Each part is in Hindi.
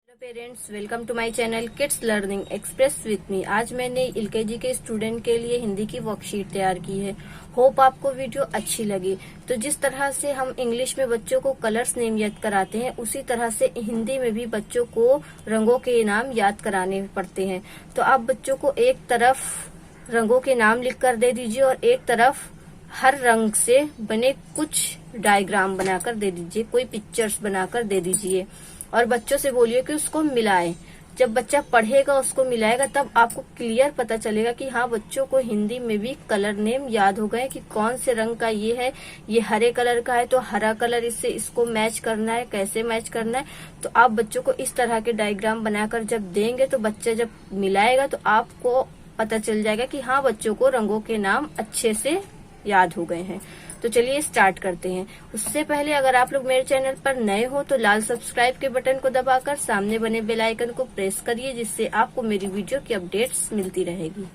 Hello parents, welcome to my channel kids learning express with me. आज मैंने एलकेजी के स्टूडेंट के लिए हिंदी की वर्कशीट तैयार की है। होप आपको वीडियो अच्छी लगी। तो जिस तरह से हम इंग्लिश में बच्चों को कलर्स नेम याद कराते हैं, उसी तरह से हिंदी में भी बच्चों को रंगों के नाम याद कराने पड़ते हैं। तो आप बच्चों को एक तरफ रंगों के नाम लिख कर दे दीजिए और एक तरफ हर रंग से बने कुछ डायग्राम बनाकर दे दीजिए, कोई पिक्चर्स बनाकर दे दीजिए और बच्चों से बोलिए कि उसको मिलाएं। जब बच्चा पढ़ेगा, उसको मिलाएगा, तब आपको क्लियर पता चलेगा कि हाँ, बच्चों को हिंदी में भी कलर नेम याद हो गए कि कौन से रंग का ये है। ये हरे कलर का है तो हरा कलर इससे इसको मैच करना है, कैसे मैच करना है। तो आप बच्चों को इस तरह के डायग्राम बनाकर जब देंगे तो बच्चा जब मिलाएगा तो आपको पता चल जाएगा कि हाँ, बच्चों को रंगों के नाम अच्छे से याद हो गए हैं। तो चलिए स्टार्ट करते हैं। उससे पहले अगर आप लोग मेरे चैनल पर नए हो तो लाल सब्सक्राइब के बटन को दबाकर सामने बने बेल आइकन को प्रेस करिए, जिससे आपको मेरी वीडियो की अपडेट्स मिलती रहेगी।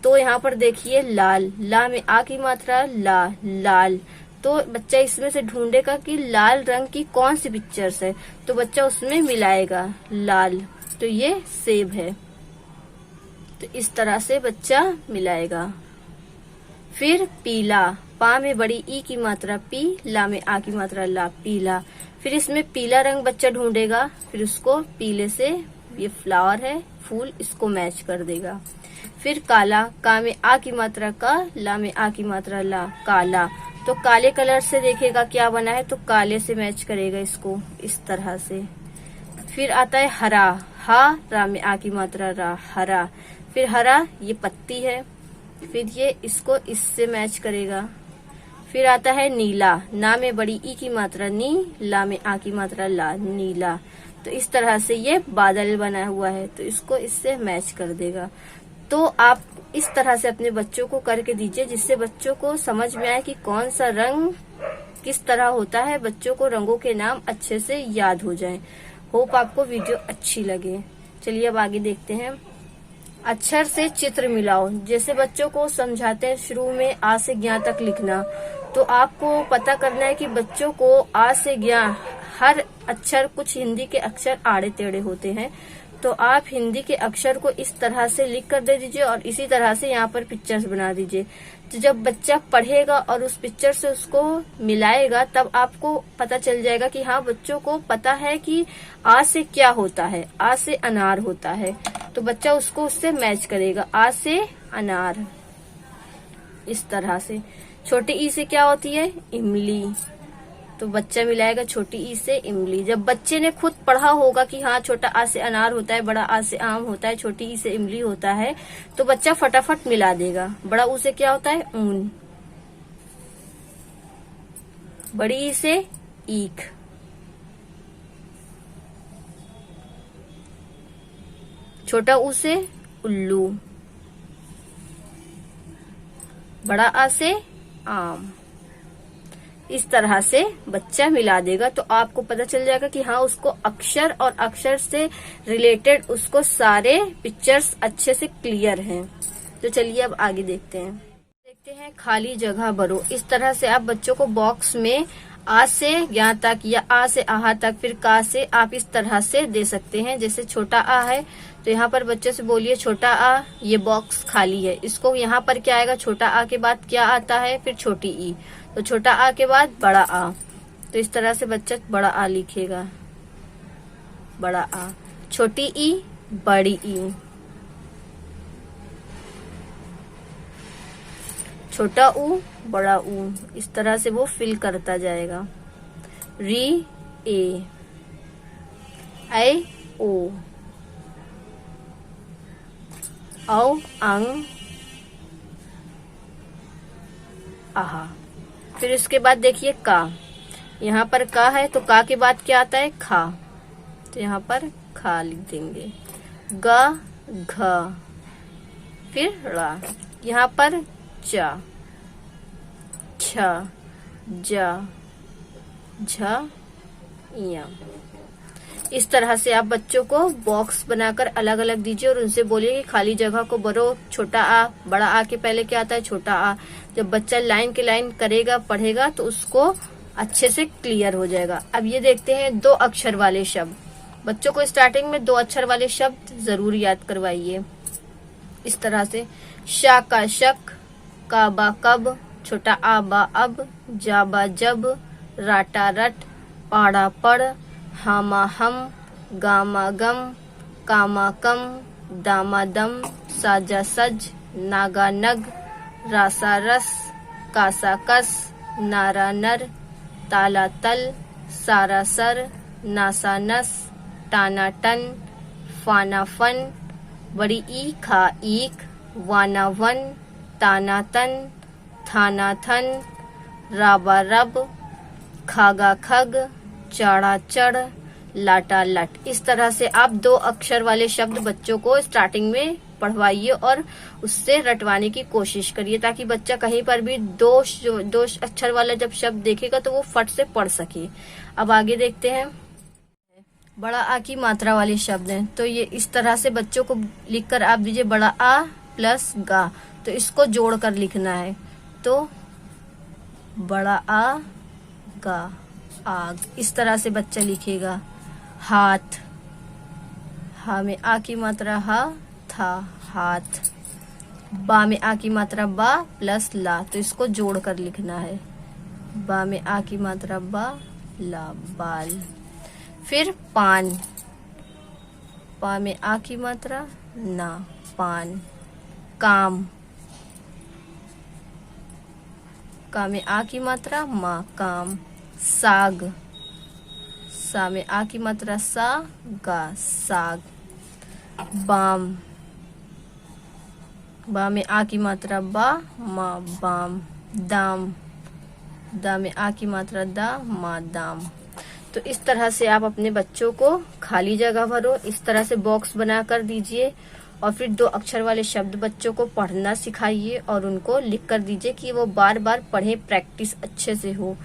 तो यहाँ पर देखिए लाल, ला में आ की मात्रा ला, लाल। तो बच्चा इसमें से ढूंढेगा कि लाल रंग की कौन सी पिक्चर्स है, तो बच्चा उसमें मिलाएगा लाल। तो ये सेब है, तो इस तरह से बच्चा मिलाएगा। फिर पीला, पा में बड़ी ई की मात्रा पी, ला में आ की मात्रा ला, पीला। फिर इसमें पीला रंग बच्चा ढूंढेगा, फिर उसको पीले से, ये फ्लावर है, फूल, इसको मैच कर देगा। फिर काला, का में आ की मात्रा का, ला में आ की मात्रा ला, काला। तो काले कलर से देखेगा क्या बना है, तो काले से मैच करेगा इसको इस तरह से। फिर आता है हरा, हा, रा में आ की मात्रा रा, हरा। फिर हरा, ये पत्ती है, फिर ये इसको इससे मैच करेगा। फिर आता है नीला, ना में बड़ी ई की मात्रा नी, ला में आ की मात्रा ला, नीला। तो इस तरह से ये बादल बना हुआ है, तो इसको इससे मैच कर देगा। तो आप इस तरह से अपने बच्चों को करके दीजिए, जिससे बच्चों को समझ में आए कि कौन सा रंग किस तरह होता है। बच्चों को रंगों के नाम अच्छे से याद हो जाएं। होप आपको वीडियो अच्छी लगे। चलिए अब आगे देखते हैं। अक्षर से चित्र मिलाओ। जैसे बच्चों को समझाते हैं शुरू में आ से ज्ञा तक लिखना, तो आपको पता करना है कि बच्चों को आ से ज्ञा हर अक्षर, कुछ हिंदी के अक्षर आड़े टेढ़े होते हैं, तो आप हिंदी के अक्षर को इस तरह से लिख कर दे दीजिए और इसी तरह से यहाँ पर पिक्चर्स बना दीजिए। तो जब बच्चा पढ़ेगा और उस पिक्चर से उसको मिलाएगा, तब आपको पता चल जाएगा कि हाँ, बच्चों को पता है कि आ से क्या होता है। आ से अनार होता है, तो बच्चा उसको उससे मैच करेगा। आ से अनार, इस तरह से। छोटी ई से क्या होती है, इमली, तो बच्चा मिलाएगा छोटी ई से इमली। जब बच्चे ने खुद पढ़ा होगा कि हाँ, छोटा आ से अनार होता है, बड़ा आ से आम होता है, छोटी ई से इमली होता है, तो बच्चा फटाफट मिला देगा। बड़ा ऊ से क्या होता है, ऊन, बड़ी ई से ईख, छोटा ऊ से उल्लू, बड़ा आ से आम। इस तरह से बच्चा मिला देगा, तो आपको पता चल जाएगा कि हाँ, उसको अक्षर और अक्षर से रिलेटेड उसको सारे पिक्चर्स अच्छे से क्लियर हैं। तो चलिए अब आगे देखते हैं खाली जगह भरो। इस तरह से आप बच्चों को बॉक्स में आ से ज्ञा तक या आ से आहा तक, फिर का से, आप इस तरह से दे सकते हैं। जैसे छोटा आ है तो यहाँ पर बच्चे से बोलिए छोटा आ, ये बॉक्स खाली है। इसको यहाँ पर क्या आएगा, छोटा आ के बाद क्या आता है, फिर छोटी ई, तो छोटा आ के बाद बड़ा आ। तो इस तरह से बच्चा बड़ा आ लिखेगा, बड़ा आ। छोटी ई, बड़ी ई, छोटा ऊ, बड़ा ऊ। इस तरह से वो फिल करता जाएगा। री, ए, ऐ, ओ, औ, अंग, आहा। फिर उसके बाद देखिए का, यहाँ पर का है तो का के बाद क्या आता है, खा, तो यहाँ पर खा लिख देंगे। ग, घ, फिर रा, यहाँ पर चा, छ, जा, झ, या। इस तरह से आप बच्चों को बॉक्स बनाकर अलग अलग दीजिए और उनसे बोलिए कि खाली जगह को भरो। छोटा आ, बड़ा आ के पहले क्या आता है, छोटा आ। जब बच्चा लाइन के लाइन करेगा, पढ़ेगा, तो उसको अच्छे से क्लियर हो जाएगा। अब ये देखते हैं दो अक्षर वाले शब्द। बच्चों को स्टार्टिंग में 2 अक्षर वाले शब्द जरूर याद करवाइए। इस तरह से शा का शक, का बा कब, छोटा आ बा अब, जा बा जब, राटा रट, पाड़ा पड़, हामा हम, गामा गम, कामा कम, दामा दम, साजा सज, नागा नग, रासा रस, कासा कस, नारा नर, ताला तल, सारा सर, नासा नस, टाना टन, फाना फन, बड़ी ई खा ईक, वाना वन, ताना तन, थाना थन, राबा रब, खागा खग, चाड़ा चढ़, लाटा लट। इस तरह से आप 2 अक्षर वाले शब्द बच्चों को स्टार्टिंग में पढ़वाइए और उससे रटवाने की कोशिश करिए, ताकि बच्चा कहीं पर भी दो अक्षर वाला जब शब्द देखेगा तो वो फट से पढ़ सके। अब आगे देखते हैं। बड़ा आ की मात्रा वाले शब्द हैं, तो ये इस तरह से बच्चों को लिखकर आप दीजिए बड़ा आ प्लस गा, तो इसको जोड़कर लिखना है। तो बड़ा आ गा, आग, इस तरह से बच्चा लिखेगा। हाथ, हा में आ की मात्रा हा, था, हाथ। बा में आ की मात्रा बा प्लस ला, तो इसको जोड़कर लिखना है। बा में आ की मात्रा बा, ला, बाल। फिर पान, पा में आ की मात्रा ना, पान। काम, का में आ की मात्रा मा, काम। साग, सा में आ की मात्रा सा, गा, साग। बाम, बा में आ की मात्रा बा, मा, बाम। दाम, दा में आ की मात्रा दा, मा, दाम। तो इस तरह से आप अपने बच्चों को खाली जगह भरो, इस तरह से बॉक्स बना कर दीजिए और फिर 2 अक्षर वाले शब्द बच्चों को पढ़ना सिखाइए और उनको लिख कर दीजिए कि वो बार बार पढ़े, प्रैक्टिस अच्छे से हो।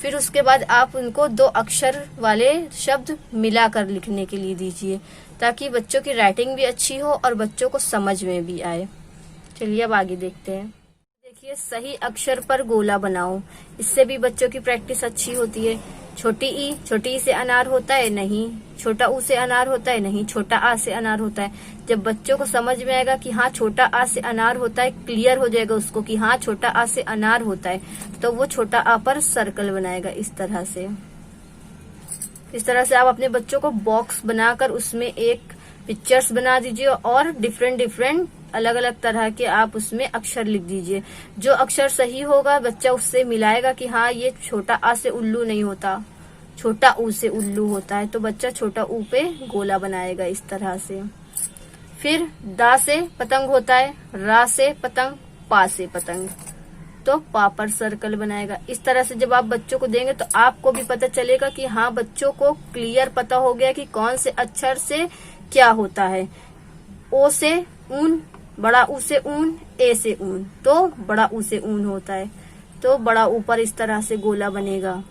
फिर उसके बाद आप उनको 2 अक्षर वाले शब्द मिलाकर लिखने के लिए दीजिए, ताकि बच्चों की राइटिंग भी अच्छी हो और बच्चों को समझ में भी आए। चलिए अब आगे देखते हैं। देखिए, सही अक्षर पर गोला बनाओ, इससे भी बच्चों की प्रैक्टिस अच्छी होती है। छोटी ई से अनार होता है नहीं, छोटा ऊ से अनार होता है नहीं, छोटा आ से अनार होता है। जब बच्चों को समझ में आएगा कि हाँ छोटा आ से अनार होता है, क्लियर हो जाएगा उसको कि हाँ छोटा आ से अनार होता है, तो वो छोटा आ पर सर्कल बनाएगा। इस तरह से आप अपने बच्चों को बॉक्स बनाकर उसमें एक पिक्चर्स बना दीजिए और डिफरेंट अलग अलग तरह के आप उसमें अक्षर लिख दीजिए। जो अक्षर सही होगा बच्चा उससे मिलाएगा कि हाँ ये छोटा आ से उल्लू नहीं होता, छोटा ऊ से उल्लू होता है, तो बच्चा छोटा ऊ पे गोला बनाएगा इस तरह से। फिर दा से पतंग होता है, रा से पतंग, पा से पतंग, तो पा पर सर्कल बनाएगा। इस तरह से जब आप बच्चों को देंगे तो आपको भी पता चलेगा कि हाँ बच्चों को क्लियर पता हो गया कि कौन से अक्षर से क्या होता है। ओ से ऊन, बड़ा ऊ से ऊन, ए से ऊन, तो बड़ा ऊ से ऊन होता है, तो बड़ा ऊपर इस तरह से गोला बनेगा।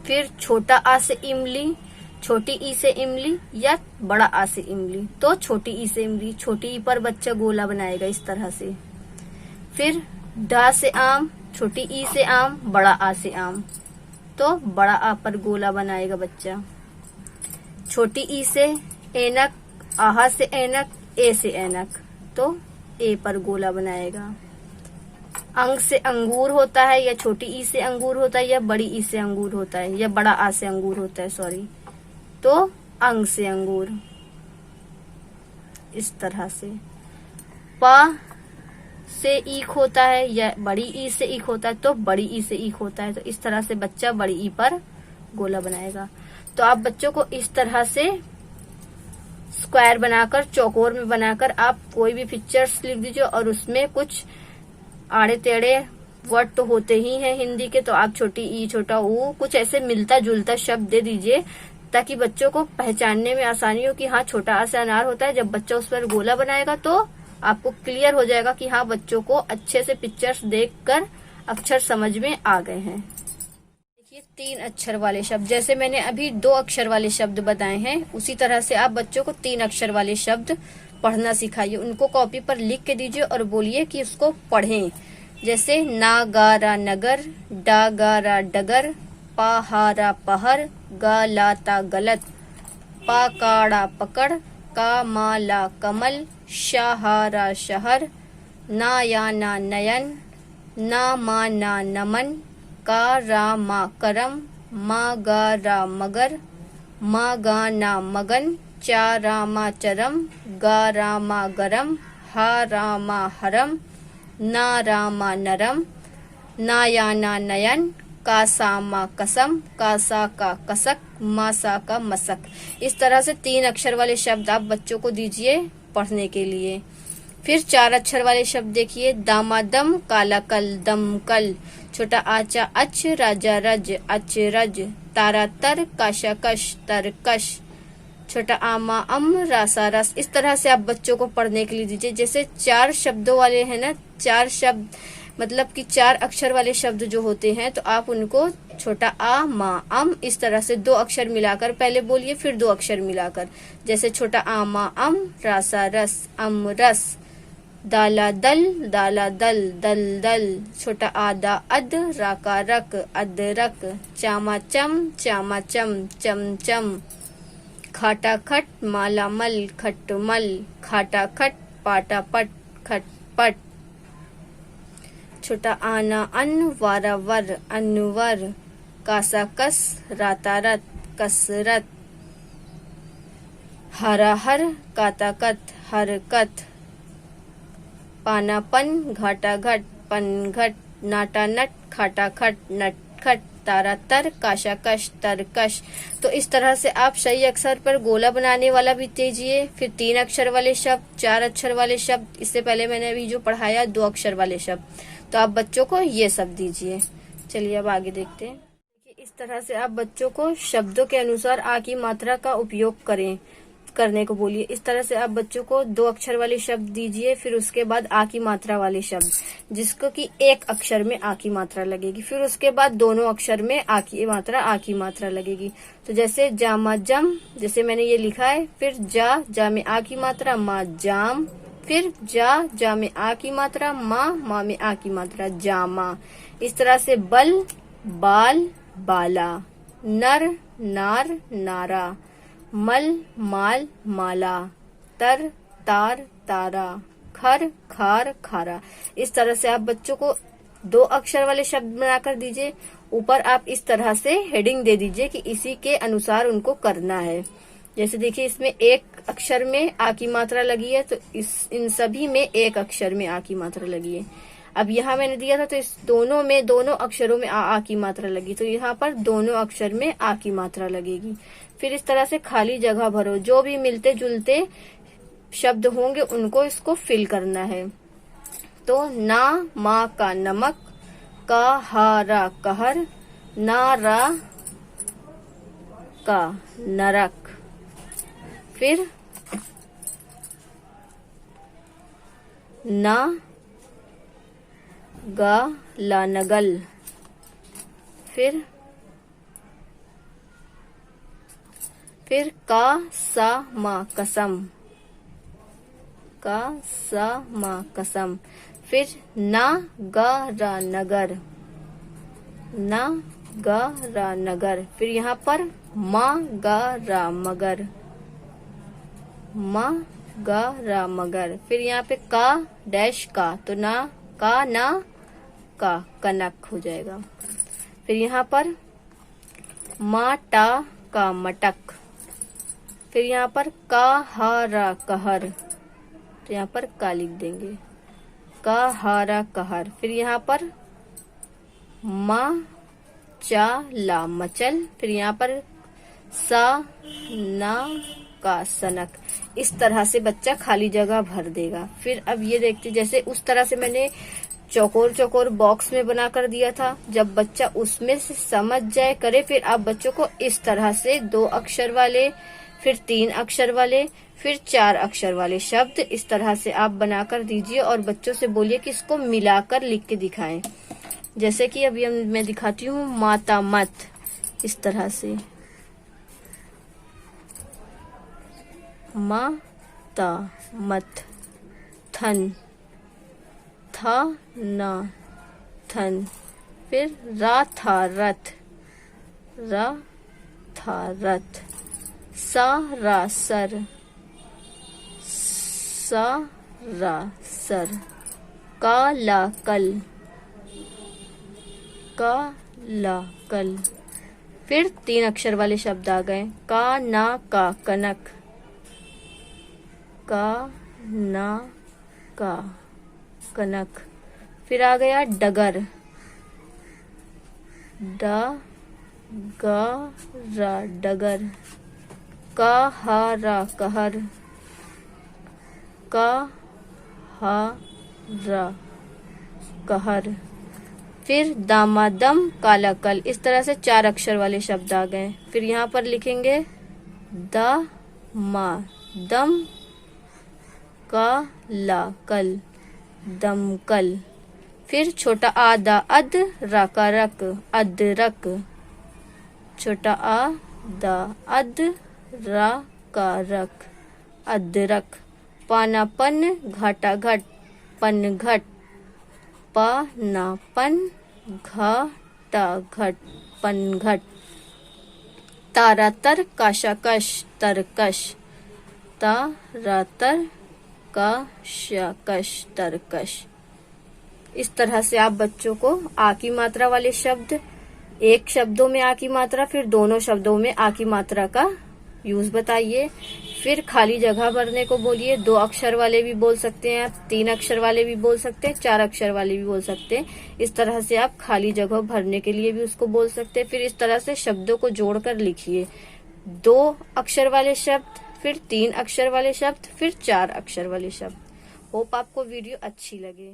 फिर छोटा आ से इमली, छोटी ई से इमली या बड़ा आ से इमली, तो छोटी ई से इमली, छोटी ई पर बच्चा गोला बनाएगा इस तरह से। फिर डा से आम, छोटी ई से आम, बड़ा आ से आम, तो बड़ा आ पर गोला बनाएगा बच्चा। छोटी ई से ऐनक, आहा से ऐनक, ए से ऐनक, तो ए पर गोला बनाएगा। अंग से अंगूर होता है, या छोटी ई से अंगूर होता है या बड़ी ई से अंगूर होता है या बड़ा आ से अंगूर होता है, सॉरी, तो अंग से अंगूर, इस तरह से। पा से ईख होता है या बड़ी ई से ईख होता है, तो बड़ी ई से ईख होता है, तो इस तरह से बच्चा बड़ी ई पर गोला बनाएगा। तो आप बच्चों को इस तरह से स्क्वायर बनाकर, चौकोर में बनाकर आप कोई भी पिक्चर्स लिख दीजिए और उसमें कुछ आड़े टेढ़े वर्ड तो होते ही हैं हिंदी के, तो आप छोटी ई, छोटा ऊ, कुछ ऐसे मिलता जुलता शब्द दे दीजिए ताकि बच्चों को पहचानने में आसानी हो कि हाँ छोटा आ से अनार होता है। जब बच्चा उस पर गोला बनाएगा तो आपको क्लियर हो जाएगा कि हाँ बच्चों को अच्छे से पिक्चर्स देखकर अक्षर समझ में आ गए हैं। देखिए 3 अक्षर वाले शब्द, जैसे मैंने अभी 2 अक्षर वाले शब्द बताए हैं, उसी तरह से आप बच्चों को 3 अक्षर वाले शब्द पढ़ना सिखाइए। उनको कॉपी पर लिख के दीजिए और बोलिए कि उसको पढ़ें। जैसे ना गा रा नगर, डा गा रा डगर, पा हा रा पहर, गा ला ता गलत, पकाड़ा पकड़, कामाला कमल, शहारा शहर, नायाना नयन, नामाना नमन, कारामा करम, मागारा मगर, मागाना मगन, चारामा चरम, गारामा गरम, हारामा हरम, नारामा नरम, नायाना नयन, कासामा कसम, कासा का कसक, मासा का मसक। इस तरह से 3 अक्षर वाले शब्द आप बच्चों को दीजिए पढ़ने के लिए। फिर 4 अक्षर वाले शब्द देखिए, दामादम, काला कल, दमकल, छोटा आचा अच, राजा रज, अचरज, तारा तर, काशा कश, तरकश, छोटा आमा अम, रासा रस। इस तरह से आप बच्चों को पढ़ने के लिए दीजिए। जैसे 4 शब्दों वाले हैं ना, 4 शब्द मतलब कि 4 अक्षर वाले शब्द जो होते हैं, तो आप उनको छोटा आ, मा, अम, इस तरह से 2 अक्षर मिलाकर पहले बोलिए, फिर 2 अक्षर मिलाकर। जैसे छोटा आमा अम, रासा रस, अम रस, दाला दल, दाला दल, दल दल, छोटा आदा अद, राका रक, अदरक, चामा चम, चामा चम, चम चम, खाटा खट, माला मल, खटमल, खाटा खट, पाटा पट, खटपट, छोटा आना अन, वारा वर, अनवर, कासा कस, रातारत, कसरत, हराहर, काताकत, हरकत, पानापन, घाटा घट, पनघट, नाटा नट, खाटा खट, नट खट, तारा तर, काशा कश, तरकश। तो इस तरह से आप सही अक्षर पर गोला बनाने वाला भी दीजिए। फिर 3 अक्षर वाले शब्द, 4 अक्षर वाले शब्द, इससे पहले मैंने अभी जो पढ़ाया 2 अक्षर वाले शब्द, तो आप बच्चों को ये सब दीजिए। चलिए अब आगे देखते हैं। इस तरह से आप बच्चों को शब्दों के अनुसार आ की मात्रा का उपयोग करने को बोलिए। इस तरह से आप बच्चों को 2 अक्षर वाले शब्द दीजिए, फिर उसके बाद आ की मात्रा वाले शब्द, जिसको कि 1 अक्षर में आ की मात्रा लगेगी। फिर उसके बाद दोनों अक्षर में आ की मात्रा लगेगी। तो जैसे जामा जम, जैसे मैंने ये लिखा है। फिर जा में आ की मात्रा, मा जाम। फिर जा में आ की मात्रा, मा में आ की मात्रा, जामा। इस तरह से बल, बाल, बाला, नर, नार, नारा, मल, माल, माला, तर, तार, तारा, खर, खार, खारा। इस तरह से आप बच्चों को 2 अक्षर वाले शब्द बनाकर दीजिए। ऊपर आप इस तरह से हेडिंग दे दीजिए कि इसी के अनुसार उनको करना है। जैसे देखिए, इसमें 1 अक्षर में आ की मात्रा लगी है, तो इन सभी में 1 अक्षर में आ की मात्रा लगी है। अब यहाँ मैंने दिया था, तो इस दोनों अक्षरों में आ की मात्रा लगी, तो यहाँ पर दोनों अक्षर में आ की मात्रा लगेगी। फिर इस तरह से खाली जगह भरो, जो भी मिलते जुलते शब्द होंगे उनको इसको फिल करना है। तो ना मा का नमक, का हारा कहर, नारा का नरक। फिर ना गा ला नगल। फिर का सा मा कसम, का सा मा कसम। फिर ना गा रा नगर, ना गा रा नगर। फिर यहाँ पर मा गा रा मगर, मा गा रा मगर। फिर यहाँ पे का डैश का, तो ना का ना का कनक हो जाएगा। फिर यहाँ पर माटा का मटक। फिर यहाँ पर का हारा कहर, तो यहाँ पर का लिख देंगे, का हारा कहर। फिर यहाँ पर मा चा ला मचल। फिर यहाँ पर सा ना का सनक। इस तरह से बच्चा खाली जगह भर देगा। फिर अब ये देखते, जैसे उस तरह से मैंने चौकोर चौकोर बॉक्स में बना कर दिया था। जब बच्चा उसमें से समझ जाए करे, फिर आप बच्चों को इस तरह से 2 अक्षर वाले, फिर 3 अक्षर वाले, फिर 4 अक्षर वाले शब्द इस तरह से आप बनाकर दीजिए और बच्चों से बोलिए कि इसको मिलाकर लिख के दिखाएं। जैसे कि अभी मैं दिखाती हूँ, माता मत, इस तरह से माता मत, थन, था ना थन। फिर रा था रथ, रा था रथ, सरासर, सरासर। काला कल, काला कल। फिर 3 अक्षर वाले शब्द आ गए। का ना का, कनक, का ना का, कनक। फिर आ गया डगर, ड ग रा, डगर। का हा रा, कहर, का हा रा, कहर। फिर दामादम, काला कल। इस तरह से 4 अक्षर वाले शब्द आ गए। फिर यहाँ पर लिखेंगे द मा दम, काला कल, दमकल। फिर छोटा आ दा अद, रा का रक, अदरक। छोटा आ दा अद, रा का रक, अदरक। पाना पन, घाटा घट, पन घट। पाना पन, घाटा घट, पन घट। तारा तर, काशा कश, तरकश। तारा तर, काशा कश, तरकश। इस तरह से आप बच्चों को आ की मात्रा वाले शब्द, एक शब्दों में आ की मात्रा, फिर दोनों शब्दों में आ की मात्रा का यूज बताइए। फिर खाली जगह भरने को बोलिए। 2 अक्षर वाले भी बोल सकते हैं आप, 3 अक्षर वाले भी बोल सकते हैं, 4 अक्षर वाले भी बोल सकते हैं। इस तरह से आप खाली जगह भरने के लिए भी उसको बोल सकते हैं। फिर इस तरह से शब्दों को जोड़कर लिखिए। 2 अक्षर वाले शब्द, फिर 3 अक्षर वाले शब्द, फिर 4 अक्षर वाले शब्द। होप आपको वीडियो अच्छी लगे।